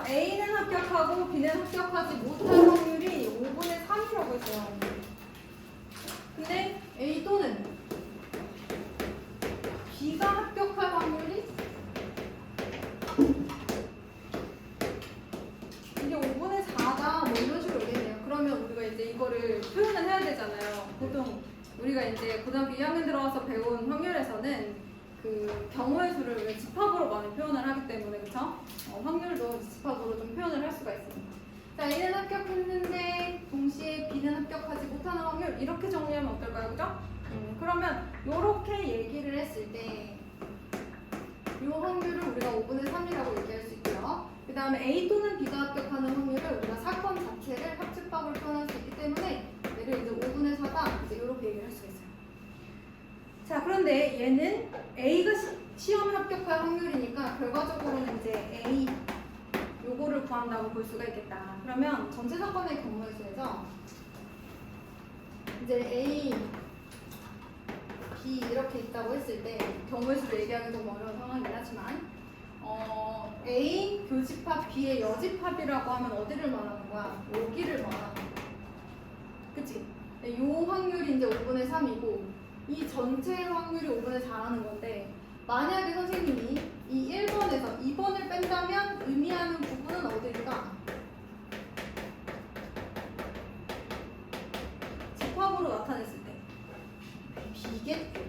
자, A는 합격하고 B는 합격하지 못할 확률이 5분의 3이라고 했어요. 근데 A 또는 B가 합격할 확률이 이게 5분의 4다 뭐 이런 식으로 얘기해요. 그러면 우리가 이제 이거를 표현을 해야 되잖아요. 보통 우리가 이제 고등학교 2학년 들어와서 배운 확률에서는 그 경우의 수를 우리가 집합으로 많이 표현을 하기 때문에 그쵸? 확률도 집합으로 좀 표현을 할 수가 있습니다. 자, A는 합격했는데 동시에 B는 합격하지 못하는 확률 이렇게 정리하면 어떨까요? 그죠? 그러면 이렇게 얘기를 했을 때 이 확률을 우리가 5분의 3이라고 얘기할 수 있고요. 그 다음에 A 또는 B가 합격하는 확률을 우리가 사건 자체를 합집합으로 표현할 수 있기 때문에 얘를 이제 5분의 4다 이제 이렇게 얘기를 할 수가 있어요. 자, 그런데 얘는 A가 시험에 합격할 확률이니까 결과적으로는 이제 A 요거를 구한다고 볼 수가 있겠다. 그러면 전체 사건의 경우의 수에서 이제 A, B 이렇게 있다고 했을 때 경우의 수를 얘기하기 좀 어려운 상황이긴 하지만 A 교집합 B의 여집합이라고 하면 어디를 말하는 거야? 여기를 말하는 거야. 그치? 요 확률이 이제 5분의 3이고 이 전체 확률이 5분의 4라는 건데 만약에 선생님이 이 1번에서 2번을 뺀다면 의미하는 부분은 어디일까? 집합으로 나타냈을 때 B겠죠.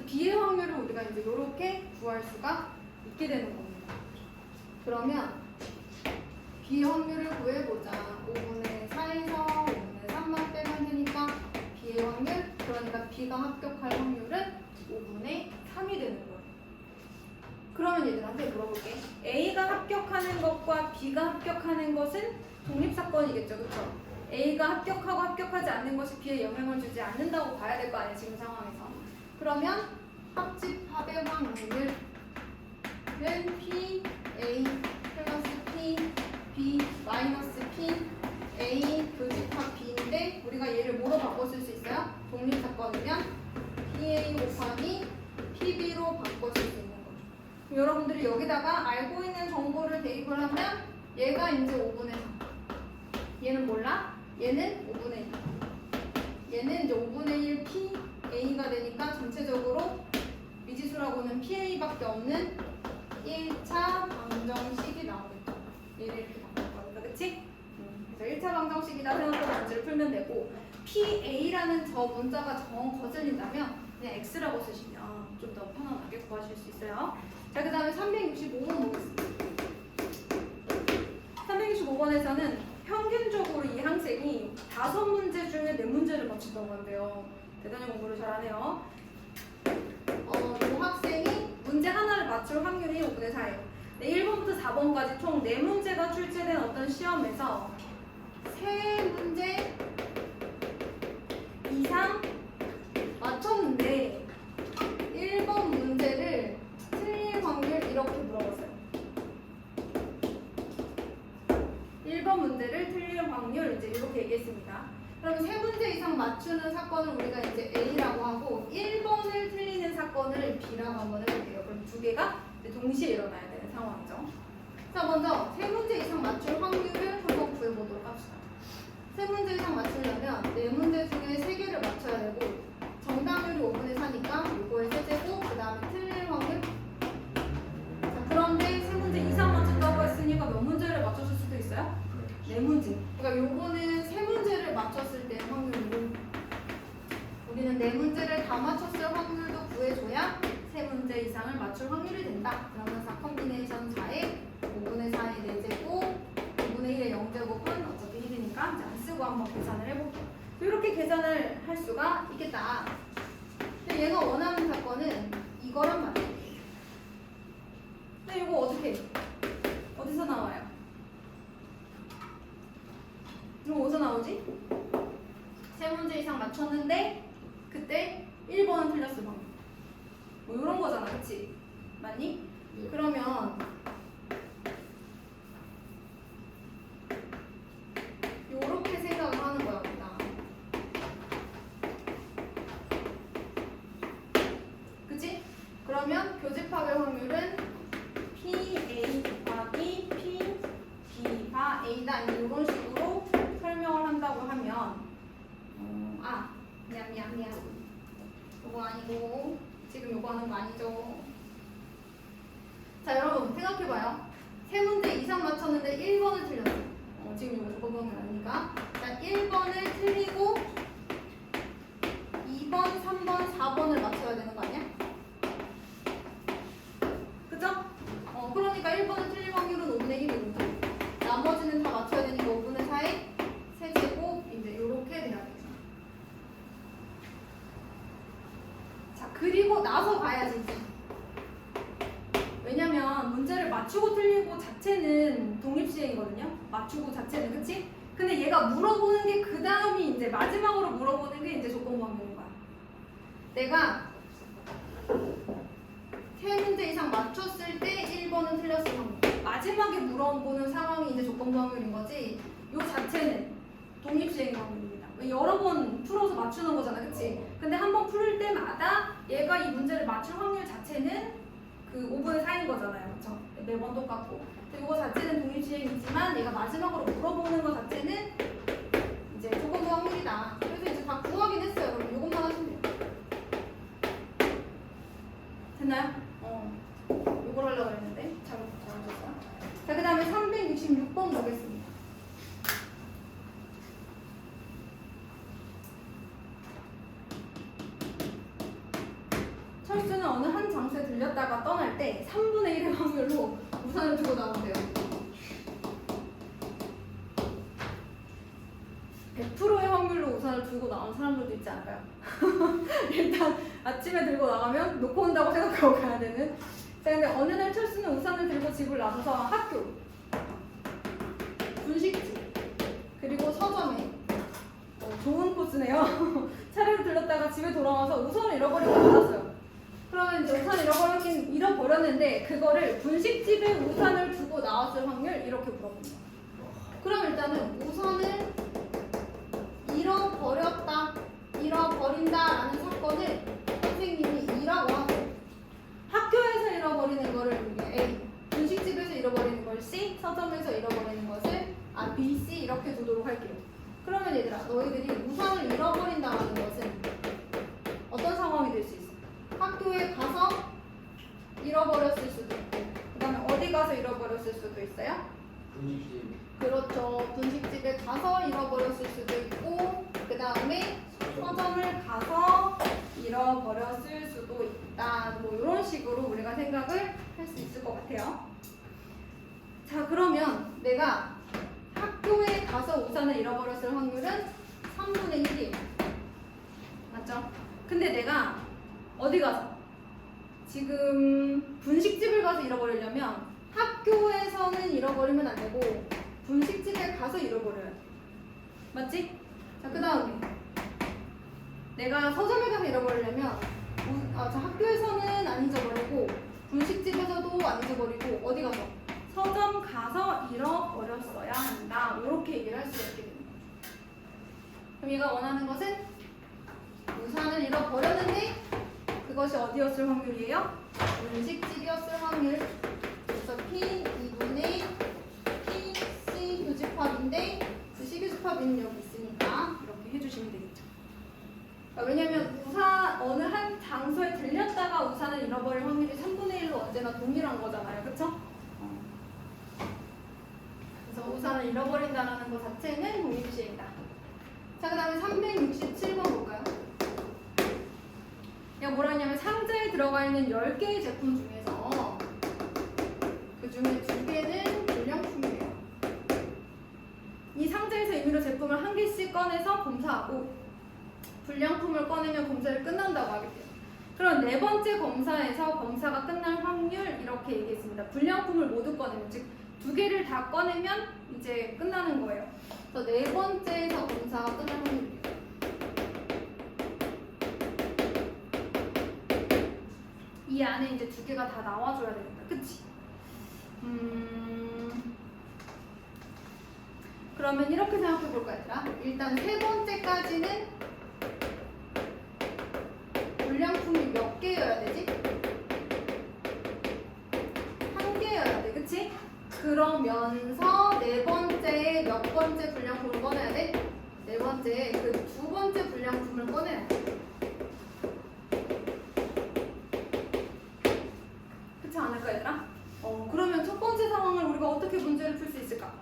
B의 확률을 우리가 이제 이렇게 구할 수가 있게 되는 겁니다. 그러면 B의 확률을 구해보자. 5분의 4에서 5분의 3만 빼면 되니까 B의 확률, 그러니까 B가 합격할 확률은 5분의 3이 되는 거예요. 그러면 얘들한테 물어볼게. A가 합격하는 것과 B가 합격하는 것은 독립사건이겠죠. 그렇죠? A가 합격하고 합격하지 않는 것이 B에 영향을 주지 않는다고 봐야 될 거 아니에요. 지금 상황에서. 그러면 합집합의 확률은 P, A 플러스 P, B 마이너스 P, A 교집합 B인데 우리가 얘를 뭐로 바꿔줄 수 있어요? 독립사건이면 PA 곱하기 PB로 바꿔줄 수 있는 거죠. 그럼 여러분들이 여기다가 알고 있는 정보를 대입을 하면 얘가 이제 5분의 3. 얘는 몰라? 얘는 5분의 1. 얘는 이제 5분의 1 P, A가 되니까 전체적으로 미지수라고는 PA밖에 없는 1차 방정식이 나오겠죠. 얘를 이렇게 바꿀 거니까, 그치? 그래서 1차 방정식이다 생각하고 문제를 풀면 되고 PA라는 저 문자가 정 거슬린다면 그냥 X라고 쓰시면 좀 더 편안하게 구하실 수 있어요. 자, 그 다음에 365번 보겠습니다. 365번에서는 평균적으로 이 학생이 5문제 중에 4문제를 맞춘다고 하는데요. 대단히 공부를 잘하네요. 이 학생이 문제 하나를 맞출 확률이 5분의 4예요. 1번부터 4번까지 총 4문제가 출제된 어떤 시험에서 3문제 이상 맞췄는데 1번 문제를 틀릴 확률 이렇게 물어봤어요. 1번 문제를 틀릴 확률 이제 이렇게 얘기했습니다. 그럼 3문제 이상 맞추는 사건을 우리가 이제 A라고 하고 1번을 틀리는 사건을 B라고 한번 해볼게요. 그럼 두 개가 동시에 일어나야 되는 상황이죠. 자, 먼저 3문제 이상 맞출 확률을 한번 구해보도록 합시다. 3문제 이상 맞추려면 4문제 중에 3개를 맞춰야 되고 정답률이 5분의 4니까 이거의 세제곱 그 다음에 틀릴 확률. 자, 그런데 3문제 이상 맞춘다고 했으니까 몇 문제를 맞췄을 수도 있어요? 4문제. 그러니까 요거는 3문제를 맞췄을 때 확률이고 우리는 4문제를 다 맞췄을 확률도 구해줘야 3문제 이상을 맞출 확률이 된다. 그러면 4 컴비네이션 4에 5분의 4의 4제곱 5분의 1의 0제곱은 어차피 1이니까 이제 안 쓰고 한번 계산을 해볼게요. 이렇게 계산을 할 수가 있겠다. 근데 얘가 원하는 사건은 이거란 말이에요. 근데 이거 어떻게 해요? 어디서 나와요? 이거 어디서 나오지? 3문제 이상 맞췄는데 그때 1번은 틀렸을 확률. 뭐 이런 거잖아, 그치? 맞니? 네. 그러면 요렇게 생각을 하는 거야, 우리가. 그치? 그러면 교집합의 확률은 PA 곱하기 아, 미안. 요거 아니고 지금 요거 하는 거 아니죠. 자, 여러분 생각해봐요. 세 문제 이상 맞췄는데 1번을 틀렸어요. 지금 이거 조건 범위 아니니까. 자, 1번을 틀리고 2번, 3번, 4번을 맞춰야 되는 거 아니야? 그죠? 그러니까 1번을 틀릴 확률은 5분의 1이거든요. 나머지는 다 맞춰야 되니까 5분의 4에 세제곱 이제 이렇게 돼야 되죠. 자, 그리고 나서 봐야지 이제. 왜냐면 문제를 맞추고 틀리고 자체는 독립시행이거든요. 맞추고 자체는, 그치? 근데 얘가 물어보는 게 그 다음이 이제 마지막으로 물어보는 게 이제 조건 범위인 거야. 내가 세 문제 이상 맞췄을 때 1번은 틀렸을 확률. 마지막에 물어보는 상황이 이제 조건 범위인 거지. 요 자체는 독립시행 확률입니다. 여러 번 풀어서 맞추는 거잖아, 그치? 근데 한 번 풀 때마다 얘가 이 문제를 맞출 확률 자체는 그 5분의 4인 거잖아요. 그쵸? 매번 똑같고. 근데 이거 자체는 독립시행이지만 얘가 마지막으로 물어보는 거 자체는 이제 조건 확률이다. 그래서 이제 다 구하긴 했어요. 그럼 이것만 하시면 돼요. 됐나요? 이걸 하려고 했는데 잘못했어요. 자, 그 다음에 366번 보겠습니다. 철수는 어느 한 장소에 들렸다가 떠날 때 3분의 1의 확률로 우산을 두고 나온대요. 100%의 확률로 우산을 들고 나온 사람들도 있지 않을까요? 일단 아침에 들고 나가면 놓고 온다고 생각하고 가야 되는. 자, 근데 어느 날 철수는 우산을 들고 집을 나서서 학교, 분식집, 그리고 서점에 좋은 코스네요. 차례로 들렀다가 집에 돌아와서 우산을 잃어버리고 말았어요. 그러면 이제 우산 잃어버렸는데 그거를 분식집에 우산을 두고 나왔을 확률 이렇게 물어봅니다. 그럼 일단은 우산을 잃어버린다라는 사건을 선생님이 E라고 하고, 학교에서 잃어버리는 거를 A, 분식집에서 잃어버리는 걸 C, 서점에서 잃어버리는 것을 B, C 이렇게 두도록 할게요. 그러면 얘들아, 너희들이 우산을 잃어버린다는 것은 어떤 상황이 될 수 있어? 학교에 가서 잃어버렸을 수도 있고, 그 다음에 어디 가서 잃어버렸을 수도 있어요? 분식집. 그렇죠. 분식집에 가서 잃어버렸을 수도 있고, 그 다음에 서점을 가서 잃어버렸을 수도 있다. 뭐 이런 식으로 우리가 생각을 할 수 있을 것 같아요. 자, 그러면 내가 학교에 가서 우산을 잃어버렸을 확률은 3분의 1이에요. 맞죠? 근데 내가 어디 가서? 지금 분식집을 가서 잃어버리려면 학교에서는 잃어버리면 안 되고 분식집에 가서 잃어버려야 돼. 맞지? 자, 그 다음에 내가 서점에 가서 잃어버리려면 저 학교에서는 안 잊어버리고 분식집에서도 안 잊어버리고 어디 가서? 서점 가서 잃어버렸어야 한다. 이렇게 얘기를 할 수가 있게 됩니다. 그럼 얘가 원하는 것은 우산을 잃어버렸는데 그것이 어디였을 확률이에요? 분식집이었을 확률. 그래서 P 2분의 P, C 교집합인데 그 C 교집합은 여기 있으니까 이렇게 해주시면 되겠죠. 왜냐면 어느 한 장소에 들렸다가 우산을 잃어버릴 확률이 3분의 1로 언제나 동일한 거잖아요. 그쵸? 그래서 우산을 잃어버린다는 것 자체는 독립시행이다. 자, 그 다음에 367번 볼까요? 얘가 뭐라 하냐면 상자에 들어가 있는 10개의 제품 중에서 그 중에 2개는 불량품이에요. 이 상자에서 임의로 제품을 1개씩 꺼내서 검사하고 불량품을 꺼내면 검사를 끝난다고 하겠대요. 그럼 네 번째 검사에서 검사가 끝날 확률 이렇게 얘기했습니다. 불량품을 모두 꺼내면, 즉 2개를 다 꺼내면 이제 끝나는 거예요. 그래서 네 번째에서 검사가 끝날 확률이에요. 이 안에 이제 2개가 다 나와줘야 되겠다. 그치? 그러면 이렇게 생각해 볼까, 얘들아? 일단 세 번째까지는 불량품이 몇 개여야 되지? 1개여야 돼, 그치? 그러면서 네 번째에 몇 번째 불량품을 꺼내야 돼? 네 번째에 그 두 번째 번째 불량품을 꺼내야 돼. 그렇지 않을까 얘들아? 그러면 첫 번째 상황을 우리가 어떻게 문제를 풀 수 있을까?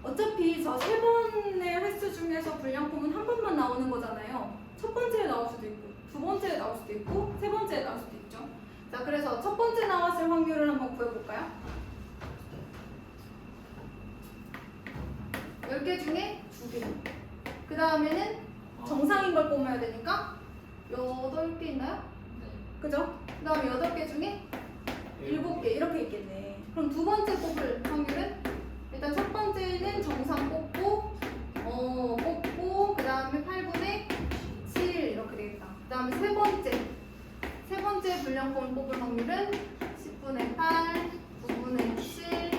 어차피 저 세 번의 횟수 중에서 불량품은 한 번만 나오는 거잖아요. 첫 번째에 나올 수도 있고, 두 번째에 나올 수도 있고, 세 번째에 나올 수도 있죠. 자, 그래서 첫 번째 나왔을 확률을 한번 구해볼까요? 10개 중에 2개. 그 다음에는 정상인 걸 뽑아야 되니까 8개 있나요? 그죠? 그 다음에 8개 중에 7개 이렇게 있겠네. 그럼 두 번째 뽑을 확률은 일단 첫 번째는 정상 뽑고 그 다음에 8분의 7 이렇게 되겠다. 그 다음에 세 번째 불량품을 뽑을 확률은 10분의 8, 9분의 7,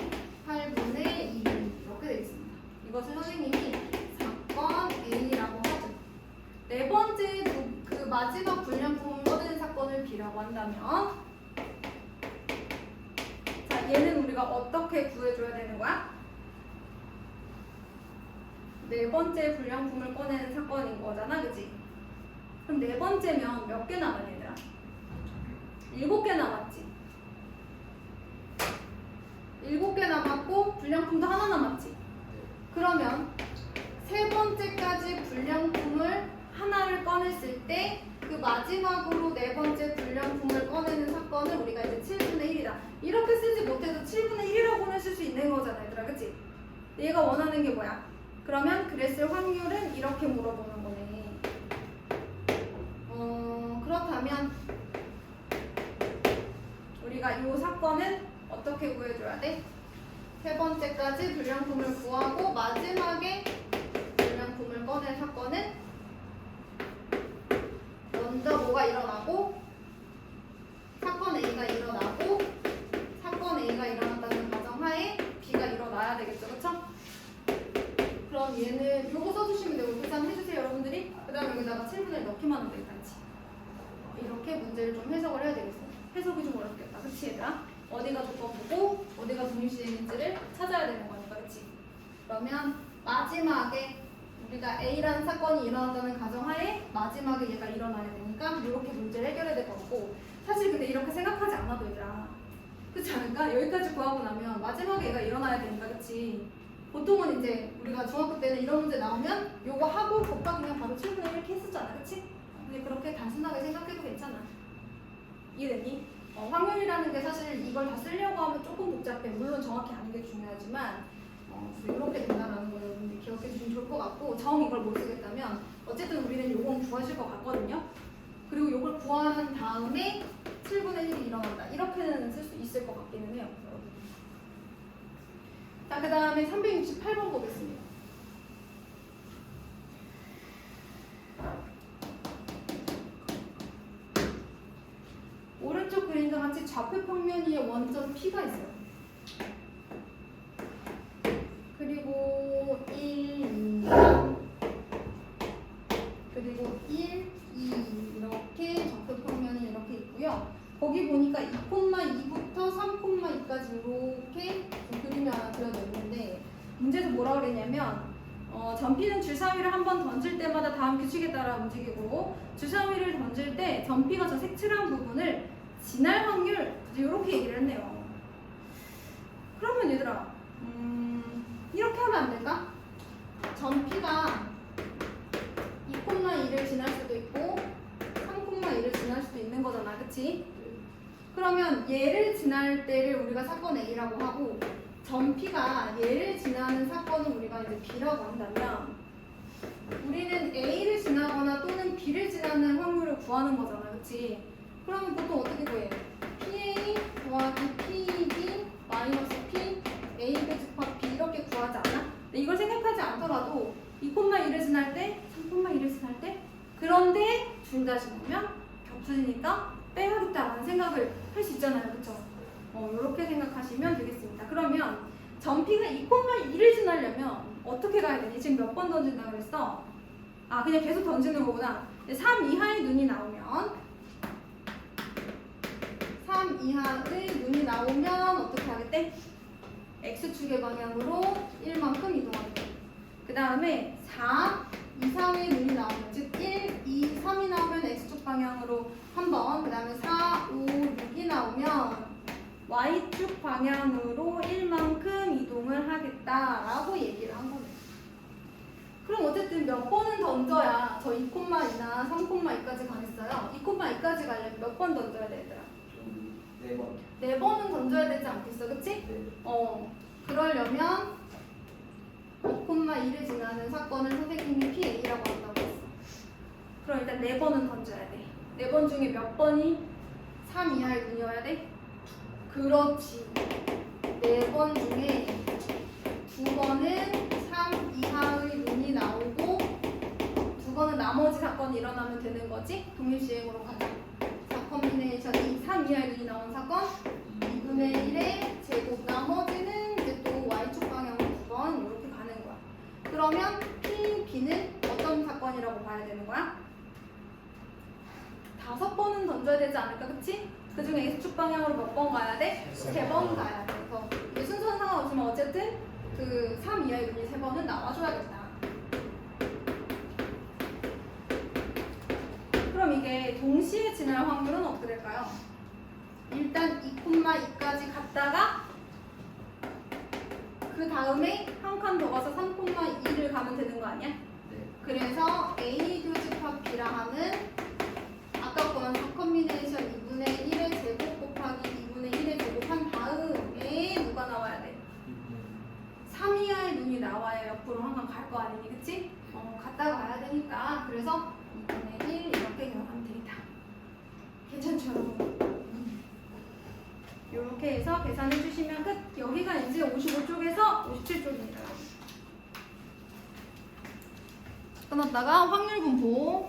8분의 2 이렇게 되겠습니다. 이것을 선생님이 사건 A라고 하죠. 네 번째 그 마지막 불량품을 꺼내는 사건을 B라고 한다면, 자, 얘는 우리가 어떻게 구해줘야 되는 거야? 네 번째 불량품을 꺼내는 사건인 거잖아, 그치? 그럼 네 번째면 몇 개 남았냐, 얘들아? 7개 남았지. 7개 남았고 불량품도 하나 남았지. 그러면 세 번째까지 불량품을 하나를 꺼냈을 때 그 마지막으로 네 번째 불량품을 꺼내는 사건을 우리가 이제 7분의 1이다. 이렇게 쓰지 못해도 7분의 1이라고는 쓸 수 있는 거잖아, 얘들아, 그치? 얘가 원하는 게 뭐야? 그러면 그랬을 확률은 이렇게 물어보는 거네. 그렇다면 우리가 이 사건은 어떻게 구해줘야 돼? 세 번째까지 불량품을 구하고 마지막에 불량품을 꺼낸 사건은 먼저 뭐가 일어나고 사건 A가 일어나고 사건 A가 일어났다는 가정하에 B가 일어나야 되겠죠, 그쵸? 그럼 얘는 요거 써주시면 되고 계산해주세요, 여러분들이. 그 다음에 여기다가 7분의 1 넣기만 하면 되겠다. 이렇게 문제를 좀 해석을 해야 되겠어. 해석이 좀 어렵겠다, 그치 얘들아? 어디가 조건부고 어디가 독립시행인지를 찾아야 되는 거니까, 그치? 그러면 마지막에 우리가 A라는 사건이 일어났다는 가정하에 마지막에 얘가 일어나야 되니까 이렇게 문제를 해결해야 될 거고, 사실 근데 이렇게 생각하지 않아도 얘들아, 그렇지 않을까? 여기까지 구하고 나면 마지막에 얘가 일어나야 되니까, 그치? 보통은 이제 우리가 중학교 때는 이런 문제 나오면 요거 하고 곱하 그냥 바로 7분의 1 이렇게 했었잖아, 그치? 근데 그렇게 단순하게 생각해도 괜찮아. 이해되니? 확률이라는 게 사실 이걸 다 쓰려고 하면 조금 복잡해. 물론 정확히 아는 게 중요하지만 이렇게 된다는 걸 여러분들 기억해 주시면 좋을 것 같고, 정 이걸 못 쓰겠다면 어쨌든 우리는 요건 구하실 것 같거든요. 그리고 요걸 구하는 다음에 7분의 1이 일어난다. 이렇게는 쓸 수 있을 것 같기는 해요, 여러분. 자, 그 다음에 368번 보겠습니다. 오른쪽 그림과 같이 좌표 평면 위에 원점 P가 있어요. 그리고 1, 2, 3, 그리고 1, 2 이렇게 좌표 평면이 이렇게 있고요. 거기 보니까 2,2부터 3,2까지 이렇게 그림이 하나 그려져 있는데, 문제에서 뭐라 그랬냐면 점피는 주사위를 한번 던질 때마다 다음 규칙에 따라 움직이고, 주사위를 던질 때 점피가 저 색칠한 부분을 지날 확률 이렇게 얘기를 했네요. 그러면 얘들아 이렇게 하면 안 될까? 점피가 2,1을 지날 수도 있고 3,1을 지날 수도 있는 거잖아, 그치? 그러면 얘를 지날 때를 우리가 사건 A라고 하고, 점P가 얘를 지나는 사건을 우리가 이제 B라고 한다면, 우리는 A를 지나거나 또는 B를 지나는 확률을 구하는 거잖아, 그치? 그러면 보통 어떻게 구해? PA 더하기 PB 마이너스 P A 배집합 B 이렇게 구하지 않아? 근데 이걸 생각하지 않더라도 2,1을 지날 때, 3,1을 지날 때, 그런데 둘 보면 겹쳐지니까 빼야겠다라는 생각을 할 수 있잖아요, 그쵸? 이렇게 생각하시면 되겠습니다. 그러면 점P가 2,1을 지나려면 어떻게 가야 되니? 지금 몇 번 던진다고 그랬어? 아, 그냥 계속 던지는 거구나. 3 이하의 눈이 나오면 3 이하의 눈이 나오면 어떻게 하겠대? X축의 방향으로 1만큼 이동하겠대. 그 다음에 4 이상의 눈이 나오면 즉 1, 2, 3이 나오면 x축 방향으로 한 번, 그 다음에 4, 5, 6이 나오면 y축 방향으로 1만큼 이동을 하겠다라고 얘기를 한 거예요. 그럼 어쨌든 몇 번은 던져야 저 2,2나 3,2까지 가겠어요. 2,2까지 가려면 몇 번 던져야 돼, 얘들아? 4번. 4번은 던져야 되지 않겠어, 그치? 네. 그러려면 2,1을 지나는 사건을 선생님이 PA라고 한다고 했어. 그럼 일단 4번은 던져야 돼. 4번 중에 몇 번이 3 이하의 눈이어야 돼? 그렇지. 4번 중에 2번은 3 이하의 눈이 나오고 2번은 나머지 사건이 일어나면 되는 거지? 독립시행으로 가자. 자, 컨비네이션이 3 이하의 눈이 나온 사건 2분의 1의 제곱, 나머지는 이제 또 y축 방향으로 2번 이렇게 가는 거야. 그러면 P, B는 어떤 사건이라고 봐야 되는 거야? 5번은 던져야 되지 않을까, 그치? 그 중에 x축 방향으로 몇 번 가야 돼? 3번 가야 돼. 그래서 이게 순서는 상관없지만 어쨌든 그 3 이하의 눈이 3번은 나와줘야겠다. 그럼 이게 동시에 지날 확률은 어떻게 될까요? 일단 2,2까지 갔다가 그 다음에 한 칸 더 가서 3,2를 가면 되는 거 아니야? 네. 그래서 A 교집합 B라 함은 아까 건 4컨비네이션 2분의 1의 제곱 곱하기 2분의 1의 제곱한 다음에 누가 나와야 돼? 3 이하의 눈이 나와야 옆으로 한 칸 갈 거 아니니, 그치? 갔다 가야 되니까 그래서 2분의 1 이렇게 기억하면 되겠다. 괜찮죠, 여러분? 이렇게 해서 계산해 주시면 끝. 여기가 이제 55쪽에서 57쪽입니다. 끊었다가 확률 분포